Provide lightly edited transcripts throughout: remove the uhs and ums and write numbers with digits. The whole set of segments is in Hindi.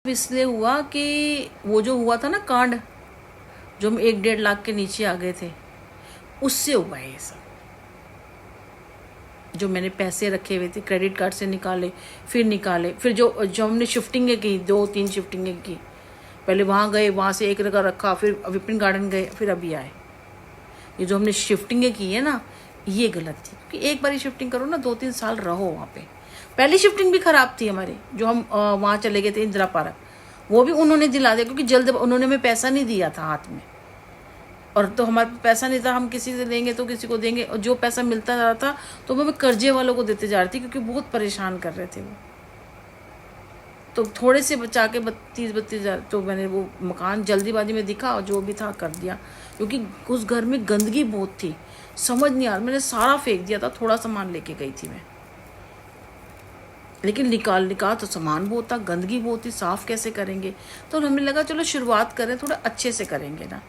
इसलिए हुआ कि वो जो हुआ था ना कांड, जो हम 1-1.5 लाख के नीचे आ गए थे, उससे हुआ है ये सब। जो मैंने पैसे रखे हुए थे क्रेडिट कार्ड से निकाले, फिर जो हमने शिफ्टिंगें की, 2-3 शिफ्टिंगें की। पहले वहाँ गए, वहाँ से एक जगह रखा, फिर विपिन गार्डन गए, फिर अभी आए। ये जो हमने शिफ्टिंगें की है ना, ये गलत थी, क्योंकि एक बार ही शिफ्टिंग करो ना, 2-3 साल रहो वहाँ पे। पहली शिफ्टिंग भी ख़राब थी हमारी, जो हम वहाँ चले गए थे इंदिरा पार्क, वो भी उन्होंने दिला दिया, क्योंकि जल्द उन्होंने हमें पैसा नहीं दिया था हाथ में, और तो हमारे पास पैसा नहीं था, हम किसी से लेंगे तो किसी को देंगे, और जो पैसा मिलता जा रहा था तो वो हमें कर्जे वालों को देते जा रही थी, क्योंकि बहुत परेशान कर रहे थे वो। तो थोड़े से बचा के 32 हज़ार, तो मैंने वो मकान जल्दीबाजी में दिखा और जो भी था कर दिया, क्योंकि उस घर में गंदगी बहुत थी, समझ नहीं आ रहा, मैंने सारा फेंक दिया था, थोड़ा सामान लेके गई थी मैं, लेकिन निकाल तो सामान बहुत था, गंदगी बहुत थी, साफ़ कैसे करेंगे। तो हमें लगा चलो शुरुआत करें, थोड़ा अच्छे से करेंगे ना।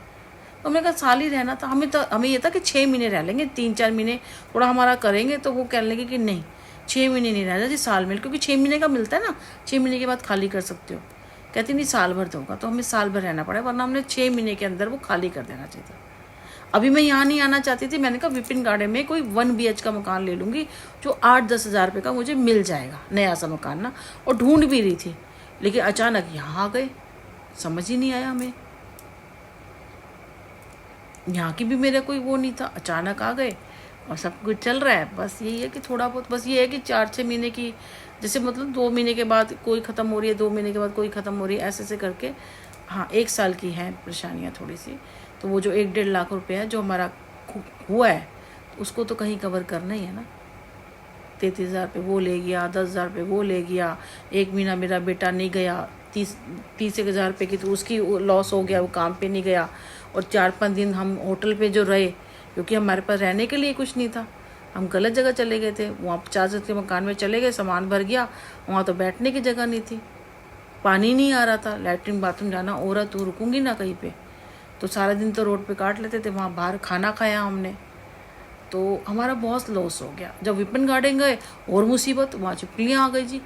तो हमने कहा साल ही रहना था, हमें ये था कि 6 महीने रह लेंगे, 3-4 महीने थोड़ा हमारा करेंगे, तो वो कहने लगे कि नहीं 6 महीने नहीं रहना जी, साल में, क्योंकि 6 महीने का मिलता है ना, 6 महीने के बाद खाली कर सकते हो। कहती नहीं साल भर दूंगा, तो हमें साल भर रहना पड़ा, वरना हमने 6 महीने के अंदर वो खाली कर देना चाहिए था। अभी मैं यहाँ नहीं आना चाहती थी, मैंने कहा विपिन गार्डन में कोई 1 BH का मकान ले लूँगी, जो 8-10 हज़ार रुपये का मुझे मिल जाएगा, नया सा मकान ना, और ढूंढ भी रही थी, लेकिन अचानक यहाँ आ गए, समझ ही नहीं आया हमें। यहाँ की भी मेरा कोई वो नहीं था, अचानक आ गए और सब कुछ चल रहा है। बस यही है कि थोड़ा बहुत, बस ये है कि 4-6 महीने की, जैसे मतलब 2 महीने के बाद कोई ख़त्म हो रही है, 2 महीने के बाद कोई ख़त्म हो रही है, ऐसे ऐसे करके। हाँ, 1 साल की हैं परेशानियाँ थोड़ी सी। तो वो जो 1-1.5 लाख रुपये है जो हमारा हुआ है, उसको तो कहीं कवर करना ही है ना। 33 हज़ार रुपये वो ले गया, 10 हज़ार रुपये वो ले गया, 1 महीना मेरा बेटा नहीं गया, 30 हज़ार रुपये की तो उसकी लॉस हो गया, वो काम पे नहीं गया, और 4-5 दिन हम होटल पे जो रहे, क्योंकि हमारे पास रहने के लिए कुछ नहीं था, हम गलत जगह चले गए थे, वहाँ 50 के मकान में चले गए, सामान भर गया, वहाँ तो बैठने की जगह नहीं थी, पानी नहीं आ रहा था, लैट्रिन बाथरूम जाना हो रहा तो रुकूंगी ना कहीं पे, तो सारा दिन तो रोड पे काट लेते थे, वहाँ बाहर खाना खाया हमने, तो हमारा बहुत लॉस हो गया। जब विपिन गार्डन गए और मुसीबत, वहाँ छिपकलियाँ आ गई जी,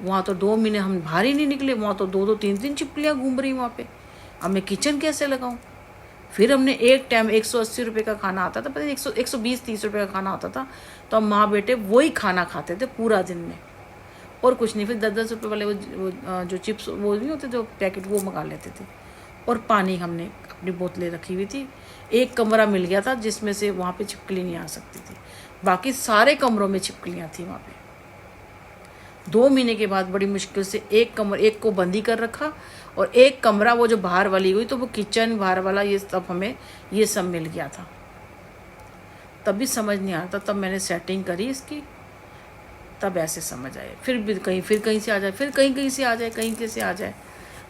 वहाँ तो 2 महीने हम बाहर ही नहीं निकले, वहाँ तो 2-2 3-3 छिपकलियाँ घूम रही वहाँ पे। अब मैं किचन कैसे लगाऊँ? फिर हमने एक टाइम 180 रुपये का खाना आता था, पता नहीं 120-130 रुपये का खाना आता था, तो हम माँ बेटे वही खाना खाते थे पूरा दिन में, और कुछ नहीं। फिर 10-10 रुपये वाले वो जो चिप्स वो नहीं होते जो पैकेट, वो मंगा लेते थे, और पानी हमने अपनी बोतलें रखी हुई थी। एक कमरा मिल गया था जिसमें से वहाँ पे छिपकली नहीं आ सकती थी, बाकी सारे कमरों में छिपकलियाँ थी वहाँ पे। 2 महीने के बाद बड़ी मुश्किल से एक को बंदी कर रखा, और एक कमरा वो जो बाहर वाली हुई, तो वो किचन बाहर वाला ये सब हमें ये सब मिल गया था। तब भी समझ नहीं आता, तब मैंने सेटिंग करी इसकी, तब ऐसे समझ आए। फिर कहीं से आ जाए, फिर कहीं से आ जाए, कहीं से आ जाए,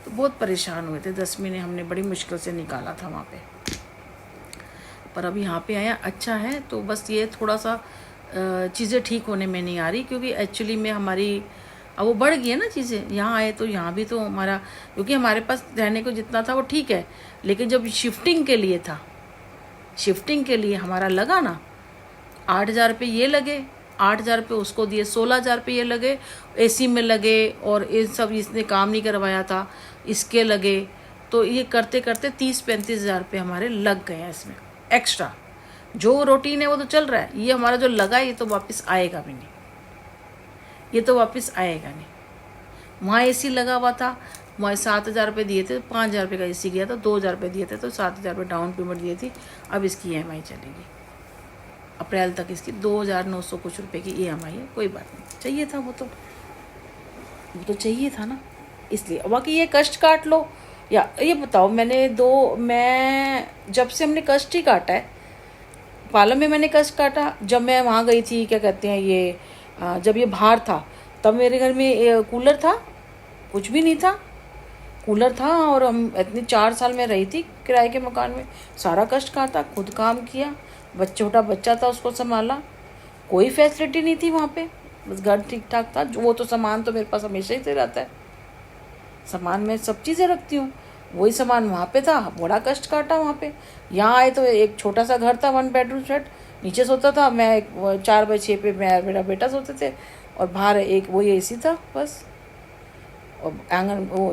तो बहुत परेशान हुए थे। 10 महीने हमने बड़ी मुश्किल से निकाला था वहाँ पे, पर अब यहाँ पे आया अच्छा है। तो बस ये थोड़ा सा चीज़ें ठीक होने में नहीं आ रही, क्योंकि एक्चुअली में हमारी अब वो बढ़ गई है ना चीज़ें। यहाँ आए तो यहाँ भी तो हमारा, क्योंकि हमारे पास रहने को जितना था वो ठीक है, लेकिन जब शिफ्टिंग के लिए था, शिफ्टिंग के लिए हमारा लगा ना 8 हज़ार रुपये ये लगे, 8 हज़ार रुपये उसको दिए, 16 हज़ार रुपये ये लगे, AC में लगे, और इन सब इसने काम नहीं करवाया था इसके लगे, तो ये करते करते 30-35 हज़ार रुपये हमारे लग गए हैं इसमें एक्स्ट्रा। जो रूटीन है वो तो चल रहा है, ये हमारा जो लगा ये तो वापस आएगा भी नहीं, ये तो वापस आएगा नहीं। वहाँ AC लगा हुआ था, वहाँ 7 हज़ार रुपये दिए थे, 5 हज़ार रुपये का AC गया था, 2 हज़ार रुपये दिए थे, तो 7 हज़ार रुपये डाउन पेमेंट दिए थी। अब इसकी EMI चलेगी अप्रैल तक, इसकी 2,900 कुछ रुपये की EMI है। कोई बात नहीं, चाहिए था वो तो चाहिए था ना, इसलिए। बाकी ये कष्ट काट लो, या ये बताओ, मैं जब से हमने कष्ट ही काटा है, पालम में मैंने कष्ट काटा। जब मैं वहाँ गई थी, क्या कहते हैं ये, जब ये बाहर था, तब मेरे घर में कूलर था, कुछ भी नहीं था, कूलर था, और हम इतने 4 साल में रही थी किराए के मकान में, सारा कष्ट काटा, खुद काम किया, छोटा बच्चा था उसको संभाला, कोई फैसिलिटी नहीं थी वहाँ पे, बस घर ठीक ठाक था। वो तो सामान तो मेरे पास हमेशा ही से रहता है, सामान में सब चीज़ें रखती हूँ, वही सामान वहाँ पे था, बड़ा कष्ट काटा वहाँ पे। यहाँ आए तो एक छोटा सा घर था, 1 बेडरूम फ्लैट, नीचे सोता था मैं, 4x6 पे मेरा बेटा सोते थे, और बाहर एक वही AC था बस, और आंगन वो